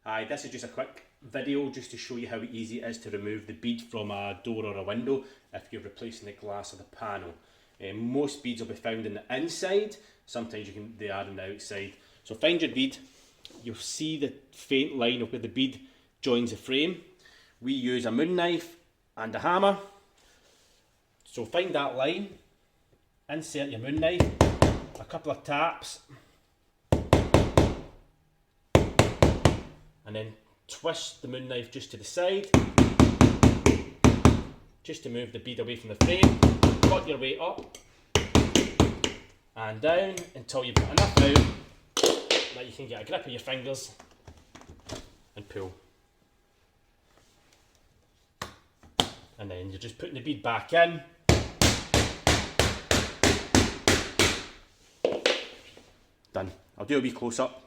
Hi, this is just a quick video just to show you how easy it is to remove the bead from a door or a window if you're replacing the glass of the panel. Most beads will be found in the inside, sometimes they are on the outside. So find your bead, you'll see the faint line of where the bead joins the frame. We use a moon knife and a hammer. So find that line, insert your moon knife, a couple of taps, and then twist the moon knife just to the side, just to move the bead away from the frame. Cut your way up and down until you've got enough out that you can get a grip of your fingers and pull. And then you're just putting the bead back in. Done. I'll do a wee close up.